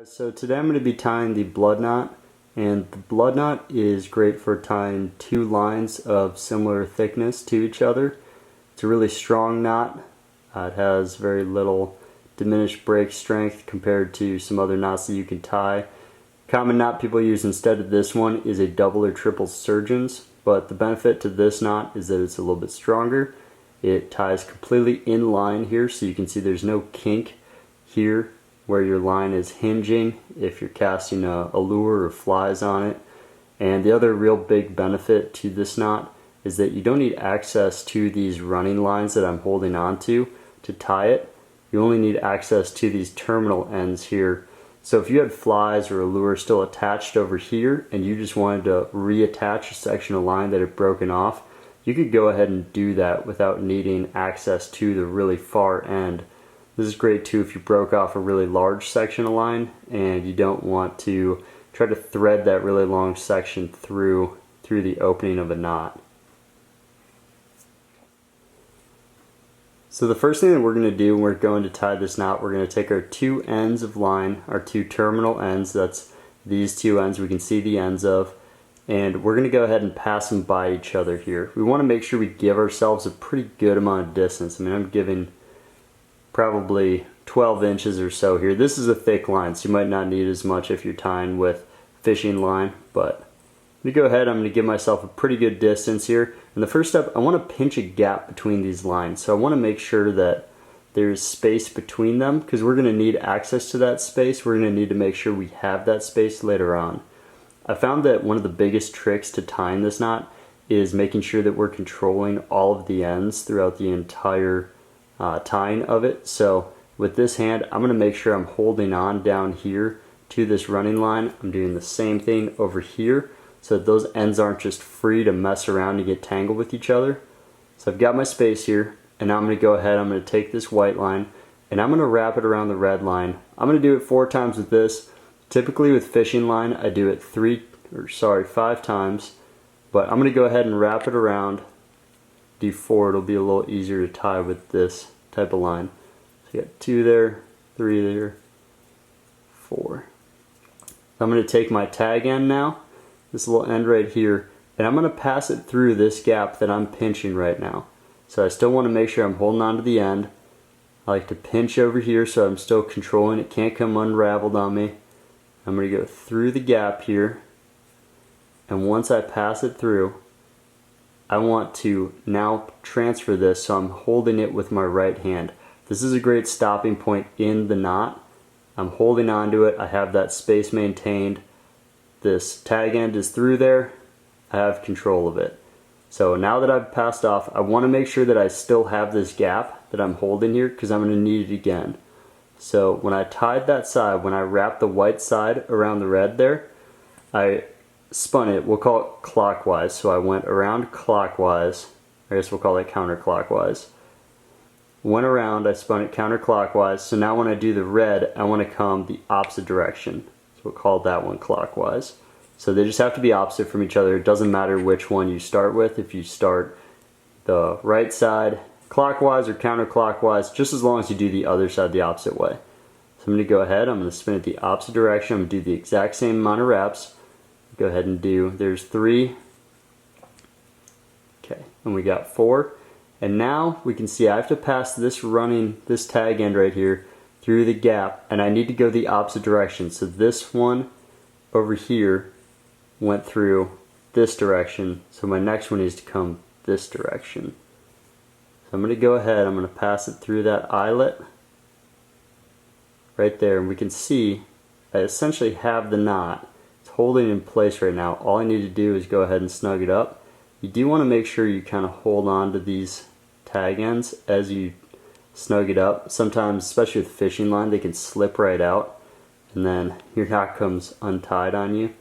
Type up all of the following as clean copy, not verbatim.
So today I'm going to be tying the blood knot, and the blood knot is great for tying two lines of similar thickness to each other. It's a really strong knot. It has very little diminished break strength compared to some other knots that you can tie. Common knot people use instead of this one is a double or triple surgeons, but the benefit to this knot is that it's a little bit stronger. It ties completely in line here, so you can see there's no kink here where your line is hinging if you're casting a lure or flies on it. And the other real big benefit to this knot is that you don't need access to these running lines that I'm holding on to tie it. You only need access to these terminal ends here. So if you had flies or a lure still attached over here and you just wanted to reattach a section of line that had broken off, you could go ahead and do that without needing access to the really far end. This is great too if you broke off a really large section of line and you don't want to try to thread that really long section through the opening of a knot. So the first thing that we're going to do when we're going to tie this knot, we're going to take our two ends of line, our two terminal ends, that's these two ends we can see the ends of, and we're going to go ahead and pass them by each other here. We want to make sure we give ourselves a pretty good amount of distance. I mean, I'm giving probably 12 inches or so here. This is a thick line, so you might not need as much if you're tying with fishing line, but let me go ahead. I'm going to give myself a pretty good distance here. And the first step, I want to pinch a gap between these lines. So I want to make sure that there's space between them because we're going to need access to that space. We're going to need to make sure we have that space later on. I found that one of the biggest tricks to tying this knot is making sure that we're controlling all of the ends throughout the entire tying of it. So with this hand, I'm going to make sure I'm holding on down here to this running line. I'm doing the same thing over here so that those ends aren't just free to mess around and get tangled with each other. So I've got my space here, and now I'm going to go ahead, I'm going to take this white line and I'm going to wrap it around the red line. I'm going to do it 4 times with this. Typically with fishing line I do it 5 times, but I'm going to go ahead and wrap it around. Do 4, it'll be a little easier to tie with this type of line. So you got 2 there, 3 there, 4. I'm going to take my tag end now, this little end right here, and I'm going to pass it through this gap that I'm pinching right now. So I still want to make sure I'm holding on to the end. I like to pinch over here so I'm still controlling it, can't come unraveled on me. I'm going to go through the gap here, and once I pass it through, I want to now transfer this so I'm holding it with my right hand. This is a great stopping point in the knot. I'm holding on to it, I have that space maintained. This tag end is through there, I have control of it. So now that I've passed off, I want to make sure that I still have this gap that I'm holding here because I'm going to need it again. So when I tied that side, when I wrapped the white side around the red there, I spun it, we'll call it clockwise. So I went around clockwise, I guess we'll call it counterclockwise. Went around, I spun it counterclockwise, so now when I do the red, I want to come the opposite direction. So we'll call that one clockwise. So they just have to be opposite from each other. It doesn't matter which one you start with, if you start the right side clockwise or counterclockwise, just as long as you do the other side the opposite way. So I'm going to go ahead, I'm going to spin it the opposite direction, I'm going to do the exact same amount of wraps. Go ahead and do, there's 3, okay, and we got 4, and now we can see I have to pass this tag end right here through the gap, and I need to go the opposite direction. So this one over here went through this direction, so my next one needs to come this direction. So I'm going to go ahead, I'm going to pass it through that eyelet right there, and we can see I essentially have the knot. Holding in place right now. All I need to do is go ahead and snug it up. You do want to make sure you kind of hold on to these tag ends as you snug it up. Sometimes, especially with fishing line, they can slip right out and then your knot comes untied on you.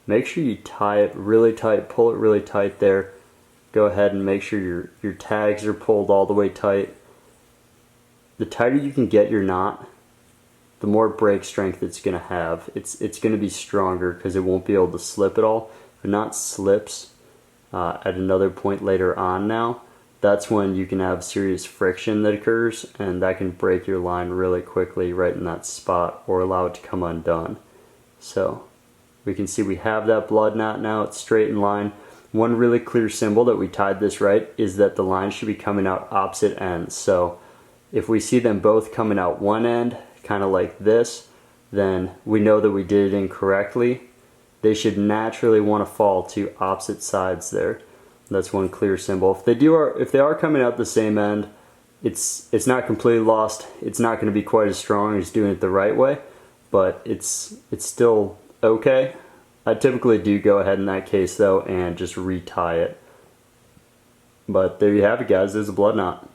Make sure you tie it really tight, pull it really tight there. Go ahead and make sure your tags are pulled all the way tight. The tighter you can get your knot, the more break strength it's going to have. It's going to be stronger because it won't be able to slip at all. If a knot slips at another point later on now, that's when you can have serious friction that occurs, and that can break your line really quickly right in that spot or allow it to come undone. So we can see we have that blood knot now, it's straight in line. One really clear symbol that we tied this right is that the line should be coming out opposite ends. So if we see them both coming out one end, kind of like this, then we know that we did it incorrectly. They should naturally want to fall to opposite sides there. That's one clear symbol. If they are coming out the same end, it's not completely lost. It's not going to be quite as strong as doing it the right way, but it's still okay. I typically do go ahead in that case though and just retie it. But there you have it, guys. There's a blood knot.